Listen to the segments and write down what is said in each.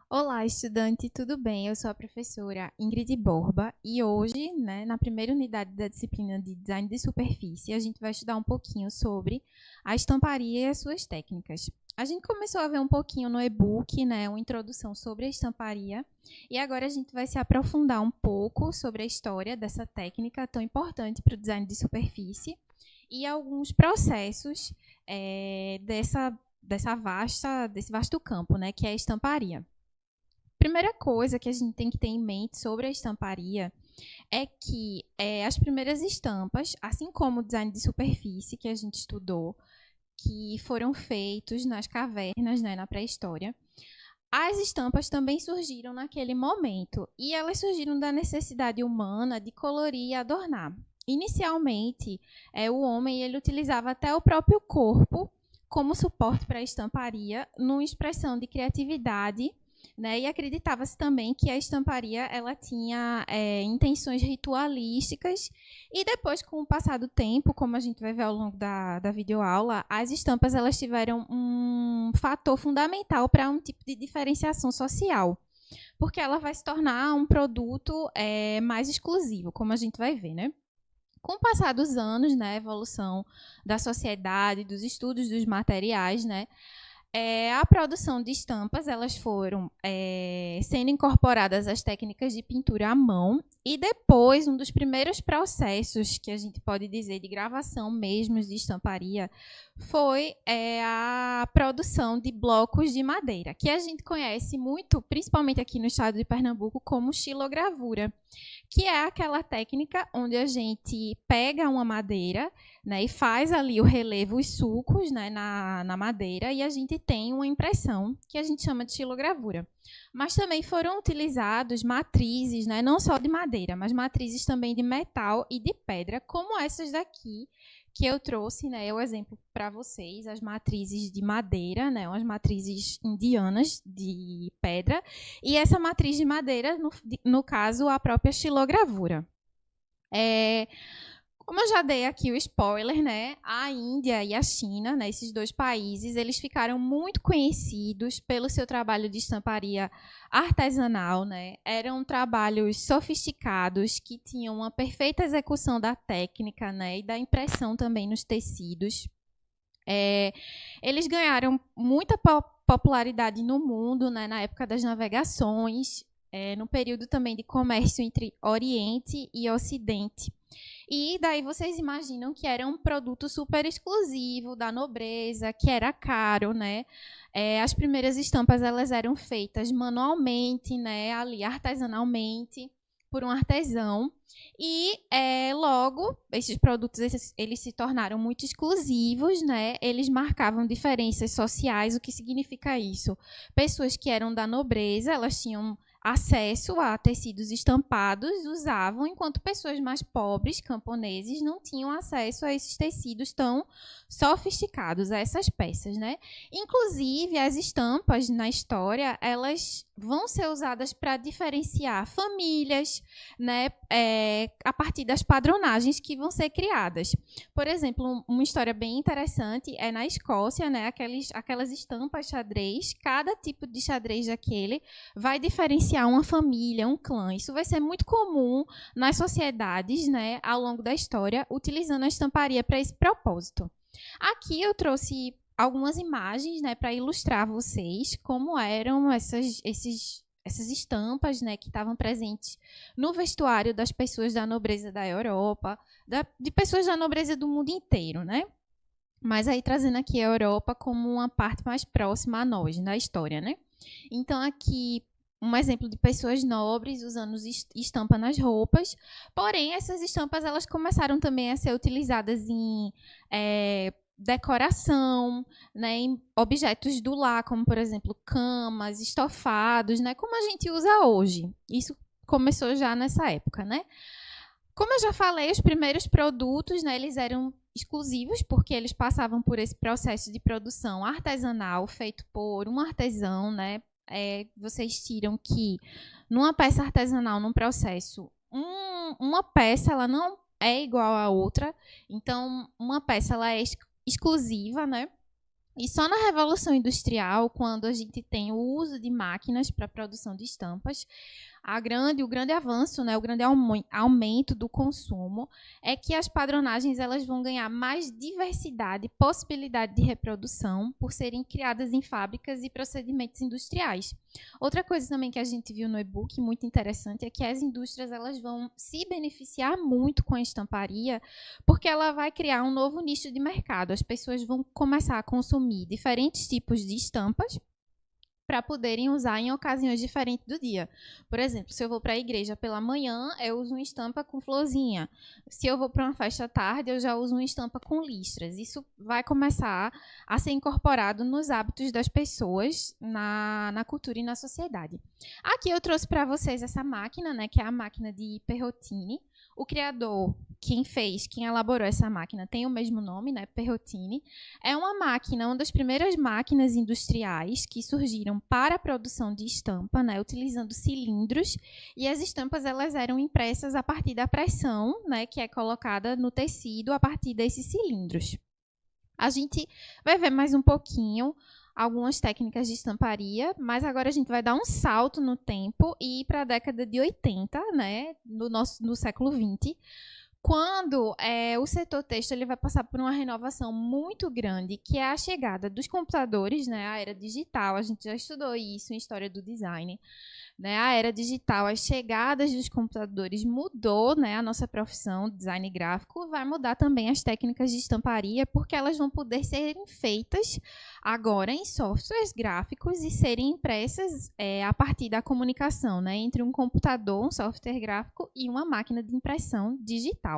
Olá, estudante, tudo bem? Eu sou a professora Ingrid Borba e hoje, na primeira unidade da disciplina de Design de Superfície, a gente vai estudar um pouquinho sobre a estamparia e as suas técnicas. A gente começou a ver um pouquinho no e-book, uma introdução sobre a estamparia, e agora a gente vai se aprofundar um pouco sobre a história dessa técnica tão importante para o design de superfície e alguns processos desse vasto campo, que é a estamparia. Primeira coisa que a gente tem que ter em mente sobre a estamparia é que as primeiras estampas, assim como o design de superfície que a gente estudou, que foram feitos nas cavernas, na pré-história, as estampas também surgiram naquele momento e elas surgiram da necessidade humana de colorir e adornar. Inicialmente, o homem ele utilizava até o próprio corpo como suporte para a estamparia, numa expressão de criatividade, e acreditava-se também que a estamparia ela tinha intenções ritualísticas e depois, com o passar do tempo, como a gente vai ver ao longo da videoaula, as estampas elas tiveram um fator fundamental para um tipo de diferenciação social, porque ela vai se tornar um produto mais exclusivo, como a gente vai ver, né? Com o passar dos anos, a evolução da sociedade, dos estudos dos materiais, a produção de estampas elas foram sendo incorporadas às técnicas de pintura à mão e depois um dos primeiros processos que a gente pode dizer de gravação mesmo de estamparia foi a produção de blocos de madeira, que a gente conhece muito, principalmente aqui no estado de Pernambuco, como xilogravura, que é aquela técnica onde a gente pega uma madeira, e faz ali o relevo, os sulcos, na madeira, e a gente tem uma impressão que a gente chama de xilogravura. Mas também foram utilizados matrizes, não só de madeira, mas matrizes também de metal e de pedra, como essas daqui que eu trouxe, o exemplo para vocês, as matrizes de madeira, umas matrizes indianas de pedra, e essa matriz de madeira, no caso, a própria xilogravura. Como eu já dei aqui o spoiler, a Índia e a China, esses dois países, eles ficaram muito conhecidos pelo seu trabalho de estamparia artesanal, Eram trabalhos sofisticados que tinham uma perfeita execução da técnica, e da impressão também nos tecidos. Eles ganharam muita popularidade no mundo, na época das navegações, no período também de comércio entre Oriente e Ocidente. E daí vocês imaginam que era um produto super exclusivo da nobreza, que era caro, as primeiras estampas elas eram feitas manualmente, ali artesanalmente, por um artesão. E logo, esses produtos eles se tornaram muito exclusivos, Eles marcavam diferenças sociais. O que significa isso? Pessoas que eram da nobreza, elas tinham acesso a tecidos estampados, usavam, enquanto pessoas mais pobres, camponeses, não tinham acesso a esses tecidos tão sofisticados, a essas peças, Inclusive, as estampas na história, elas vão ser usadas para diferenciar famílias, a partir das padronagens que vão ser criadas. Por exemplo, uma história bem interessante é na Escócia, aquelas estampas xadrez, cada tipo de xadrez daquele vai diferenciar uma família, um clã. Isso vai ser muito comum nas sociedades, ao longo da história, utilizando a estamparia para esse propósito. Aqui eu trouxe algumas imagens, para ilustrar vocês como eram essas estampas, que estavam presentes no vestuário das pessoas da nobreza da Europa, de pessoas da nobreza do mundo inteiro, Mas aí trazendo aqui a Europa como uma parte mais próxima a nós, da história, Então aqui um exemplo de pessoas nobres usando estampa nas roupas, porém essas estampas elas começaram também a ser utilizadas em decoração, em objetos do lar, como por exemplo camas, estofados, como a gente usa hoje. Isso começou já nessa época, Como eu já falei, os primeiros produtos, eles eram exclusivos porque eles passavam por esse processo de produção artesanal feito por um artesão, vocês tiram que numa peça artesanal, num processo, uma peça ela não é igual à outra, então uma peça ela é exclusiva, E só na Revolução Industrial, quando a gente tem o uso de máquinas para a produção de estampas, o grande avanço, né, o grande aumento do consumo é que as padronagens elas vão ganhar mais diversidade, possibilidade de reprodução por serem criadas em fábricas e procedimentos industriais. Outra coisa também que a gente viu no e-book muito interessante é que as indústrias elas vão se beneficiar muito com a estamparia, porque ela vai criar um novo nicho de mercado. As pessoas vão começar a consumir diferentes tipos de estampas para poderem usar em ocasiões diferentes do dia. Por exemplo, se eu vou para a igreja pela manhã, eu uso uma estampa com florzinha. Se eu vou para uma festa à tarde, eu já uso uma estampa com listras. Isso vai começar a ser incorporado nos hábitos das pessoas, na cultura e na sociedade. Aqui eu trouxe para vocês essa máquina, né, que é a máquina de Perrotini. O criador, quem elaborou essa máquina, tem o mesmo nome, né, Perrotini. É uma máquina, uma das primeiras máquinas industriais que surgiram para a produção de estampa, né, utilizando cilindros, e as estampas elas eram impressas a partir da pressão, né, que é colocada no tecido a partir desses cilindros. A gente vai ver mais um pouquinho algumas técnicas de estamparia, mas agora a gente vai dar um salto no tempo e ir para a década de 80, né, no século 20, quando o setor têxtil ele vai passar por uma renovação muito grande, que é a chegada dos computadores, né, a era digital. A gente já estudou isso em História do Design. Né, a era digital, as chegadas dos computadores mudou, né, a nossa profissão, design gráfico, vai mudar também as técnicas de estamparia, porque elas vão poder serem feitas agora em softwares gráficos e serem impressas a partir da comunicação, né, entre um computador, um software gráfico e uma máquina de impressão digital.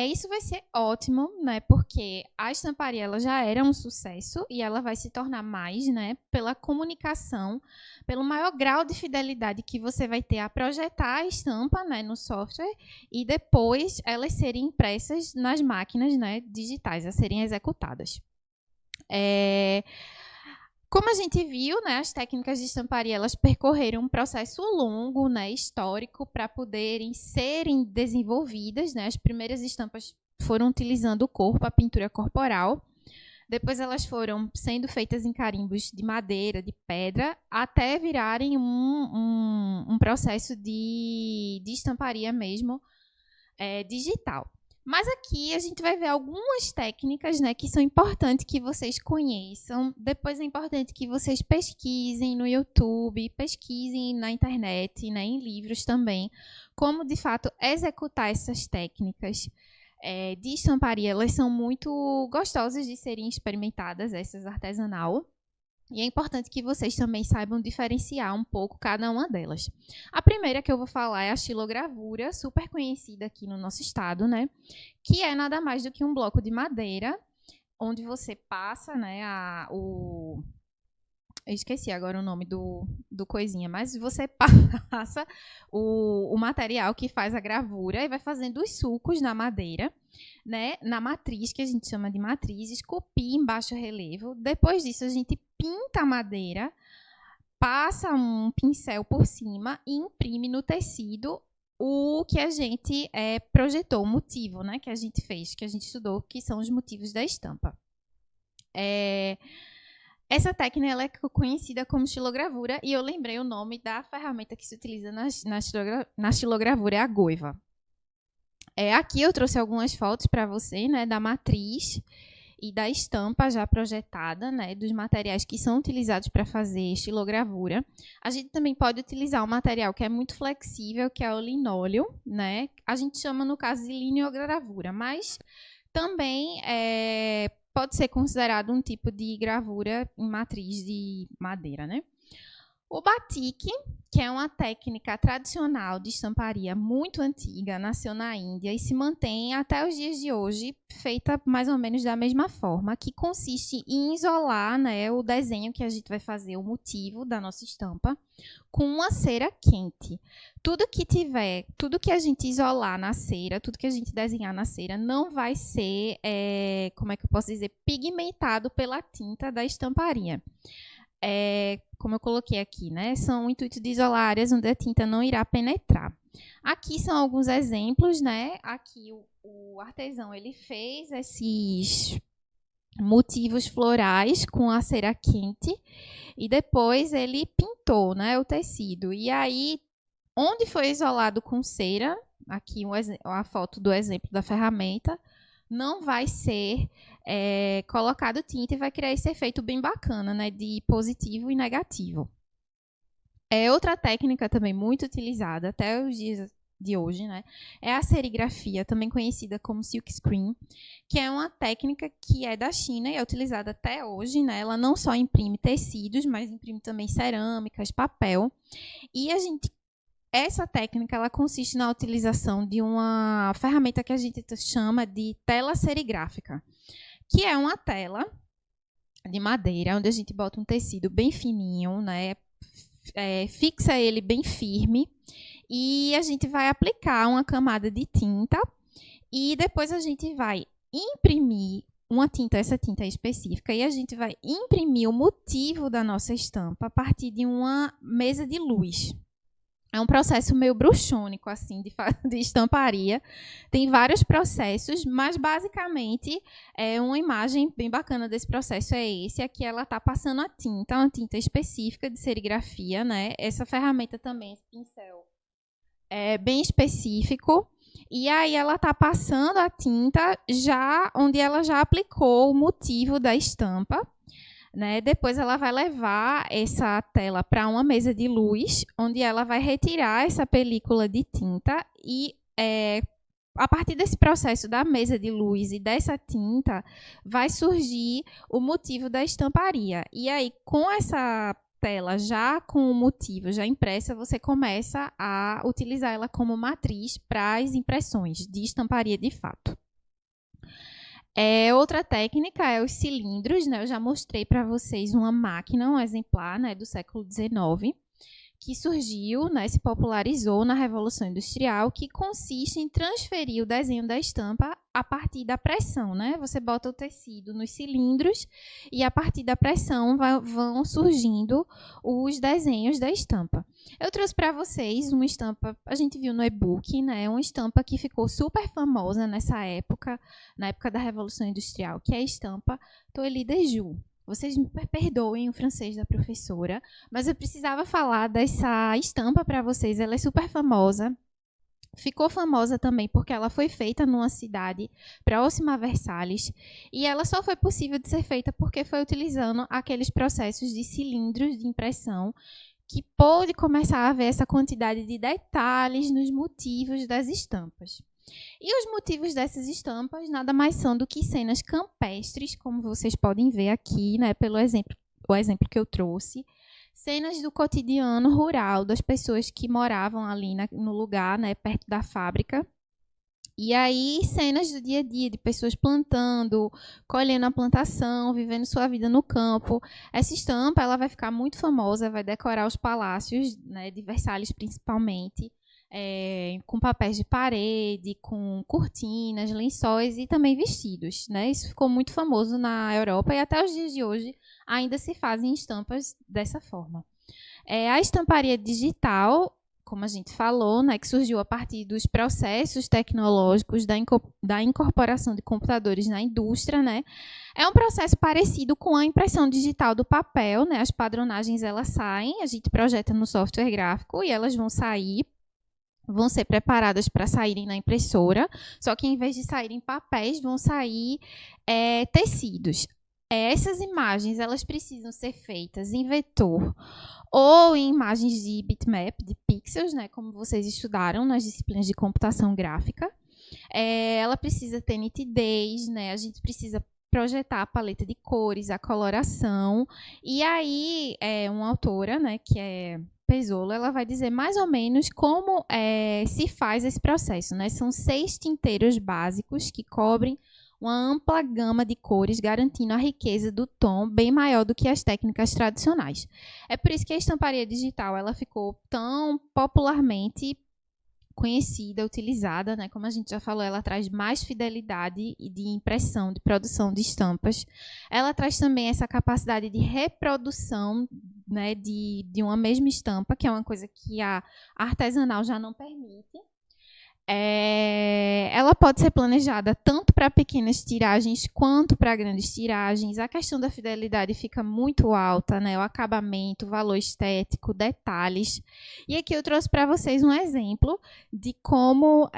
Isso vai ser ótimo, né? Porque a estamparia ela já era um sucesso e ela vai se tornar mais, né? Pela comunicação, pelo maior grau de fidelidade que você vai ter a projetar a estampa, né, no software e depois elas serem impressas nas máquinas, né, digitais, a serem executadas. Como a gente viu, né, as técnicas de estamparia elas percorreram um processo longo, né, histórico, para poderem serem desenvolvidas. Né, as primeiras estampas foram utilizando o corpo, a pintura corporal. Depois elas foram sendo feitas em carimbos de madeira, de pedra, até virarem um processo de estamparia mesmo digital. Mas aqui a gente vai ver algumas técnicas, né, que são importantes que vocês conheçam. Depois é importante que vocês pesquisem no YouTube, pesquisem na internet, né, em livros também, como de fato executar essas técnicas de estamparia. Elas são muito gostosas de serem experimentadas, essas artesanal. E é importante que vocês também saibam diferenciar um pouco cada uma delas. A primeira que eu vou falar é a xilogravura, super conhecida aqui no nosso estado, né? Que é nada mais do que um bloco de madeira, onde você passa, né, eu esqueci agora o nome do coisinha, mas você passa o material que faz a gravura e vai fazendo os sulcos na madeira, né, na matriz, que a gente chama de matriz, esculpir em baixo relevo. Depois disso, a gente pinta a madeira, passa um pincel por cima e imprime no tecido o que a gente projetou, o motivo, né, que a gente fez, que a gente estudou, que são os motivos da estampa. Essa técnica ela é conhecida como xilogravura e eu lembrei o nome da ferramenta que se utiliza na xilogravura, é a goiva. Aqui eu trouxe algumas fotos para você, né, da matriz e da estampa já projetada, né, dos materiais que são utilizados para fazer xilogravura. A gente também pode utilizar um material que é muito flexível, que é o linóleo, né? A gente chama, no caso, de lineogravura, mas também pode ser considerado um tipo de gravura em matriz de madeira, né? O batik, que é uma técnica tradicional de estamparia muito antiga, nasceu na Índia e se mantém até os dias de hoje, feita mais ou menos da mesma forma, que consiste em isolar, né, o desenho que a gente vai fazer, o motivo da nossa estampa, com uma cera quente. Tudo que a gente isolar na cera, tudo que a gente desenhar na cera, não vai ser, como é que eu posso dizer, pigmentado pela tinta da estamparia. Como eu coloquei aqui, né, são o intuito de isolar áreas onde a tinta não irá penetrar. Aqui são alguns exemplos, né? Aqui o artesão ele fez motivos florais com a cera quente e depois ele pintou, né, o tecido. E aí, onde foi isolado com cera, aqui a foto do exemplo da ferramenta, não vai ser colocado tinta e vai criar esse efeito bem bacana, né, de positivo e negativo. Outra técnica também muito utilizada até os dias de hoje, né, é a serigrafia, também conhecida como silkscreen, que é uma técnica que é da China e é utilizada até hoje, né? Ela não só imprime tecidos, mas imprime também cerâmicas, papel. E essa técnica ela consiste na utilização de uma ferramenta que a gente chama de tela serigráfica, que é uma tela de madeira onde a gente bota um tecido bem fininho, né? Fixa ele bem firme e a gente vai aplicar uma camada de tinta e depois a gente vai imprimir essa tinta específica, e a gente vai imprimir o motivo da nossa estampa a partir de uma mesa de luz. É um processo meio bruxônico, assim, de estamparia. Tem vários processos, mas, basicamente, uma imagem bem bacana desse processo é esse. Aqui ela está passando a tinta, uma tinta específica de serigrafia, né? Essa ferramenta também, esse pincel, é bem específico. E aí ela está passando a tinta onde ela já aplicou o motivo da estampa, né? Depois ela vai levar essa tela para uma mesa de luz, onde ela vai retirar essa película de tinta e a partir desse processo da mesa de luz e dessa tinta vai surgir o motivo da estamparia. E aí, com essa tela já com o motivo já impressa, você começa a utilizar ela como matriz para as impressões de estamparia de fato. Outra técnica é os cilindros, né? Eu já mostrei para vocês uma máquina, um exemplar, né, do século XIX, que surgiu, né, se popularizou na Revolução Industrial, que consiste em transferir o desenho da estampa a partir da pressão, né? Você bota o tecido nos cilindros e a partir da pressão vão surgindo os desenhos da estampa. Eu trouxe para vocês uma estampa, a gente viu no e-book, né? Uma estampa que ficou super famosa nessa época, na época da Revolução Industrial, que é a estampa Toile de Joux. Vocês me perdoem o francês da professora, mas eu precisava falar dessa estampa para vocês. Ela é super famosa. Ficou famosa também porque ela foi feita numa cidade próxima a Versalhes. E ela só foi possível de ser feita porque foi utilizando aqueles processos de cilindros de impressão que pôde começar a ver essa quantidade de detalhes nos motivos das estampas. E os motivos dessas estampas nada mais são do que cenas campestres, como vocês podem ver aqui, né, pelo exemplo que eu trouxe. Cenas do cotidiano rural, das pessoas que moravam ali no lugar, né, perto da fábrica. E aí, cenas do dia a dia, de pessoas plantando, colhendo a plantação, vivendo sua vida no campo. Essa estampa ela vai ficar muito famosa, vai decorar os palácios, né, de Versalhes principalmente. Com papéis de parede, com cortinas, lençóis e também vestidos, né? Isso ficou muito famoso na Europa e até os dias de hoje ainda se fazem estampas dessa forma. A estamparia digital, como a gente falou, né, que surgiu a partir dos processos tecnológicos da incorporação de computadores na indústria, né? É um processo parecido com a impressão digital do papel, né? As padronagens elas saem, a gente projeta no software gráfico e elas vão ser preparadas para saírem na impressora, só que em vez de saírem papéis, vão sair tecidos. Essas imagens elas precisam ser feitas em vetor ou em imagens de bitmap, de pixels, né, como vocês estudaram nas disciplinas de computação gráfica. Ela precisa ter nitidez, né, a gente precisa projetar a paleta de cores, a coloração. E aí, uma autora, né, que é Pezzolo, ela vai dizer mais ou menos como se faz esse processo, né? São 6 tinteiros básicos que cobrem uma ampla gama de cores, garantindo a riqueza do tom bem maior do que as técnicas tradicionais. É por isso que a estamparia digital ela ficou tão popularmente conhecida, utilizada, né? Como a gente já falou, ela traz mais fidelidade de impressão, de produção de estampas. Ela traz também essa capacidade de reprodução, né, de uma mesma estampa, que é uma coisa que a artesanal já não permite. Ela pode ser planejada tanto para pequenas tiragens quanto para grandes tiragens. A questão da fidelidade fica muito alta, né? O acabamento, o valor estético, detalhes. E aqui eu trouxe para vocês um exemplo de como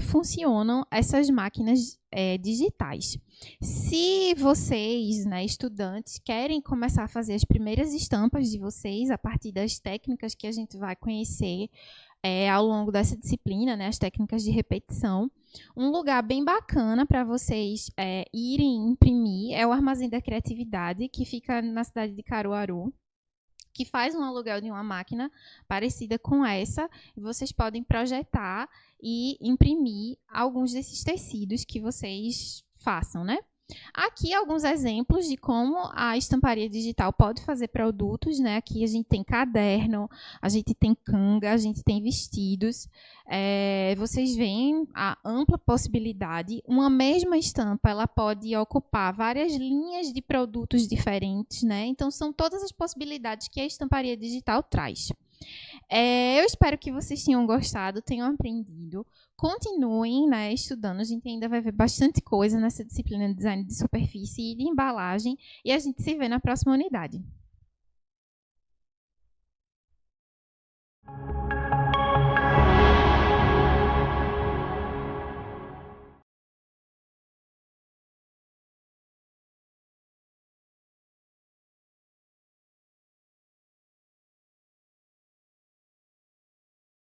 funcionam essas máquinas digitais. Se vocês, né, estudantes, querem começar a fazer as primeiras estampas de vocês a partir das técnicas que a gente vai conhecer ao longo dessa disciplina, né, as técnicas de repetição. Um lugar bem bacana para vocês irem imprimir é o Armazém da Criatividade, que fica na cidade de Caruaru, que faz um aluguel de uma máquina parecida com essa, e vocês podem projetar e imprimir alguns desses tecidos que vocês façam, né? Aqui alguns exemplos de como a estamparia digital pode fazer produtos, né? Aqui a gente tem caderno, a gente tem canga, a gente tem vestidos. Vocês veem a ampla possibilidade. Uma mesma estampa, ela pode ocupar várias linhas de produtos diferentes, né? Então, são todas as possibilidades que a estamparia digital traz. Eu espero que vocês tenham gostado, tenham aprendido. Continuem, né, estudando. A gente ainda vai ver bastante coisa nessa disciplina de design de superfície e de embalagem. E a gente se vê na próxima unidade.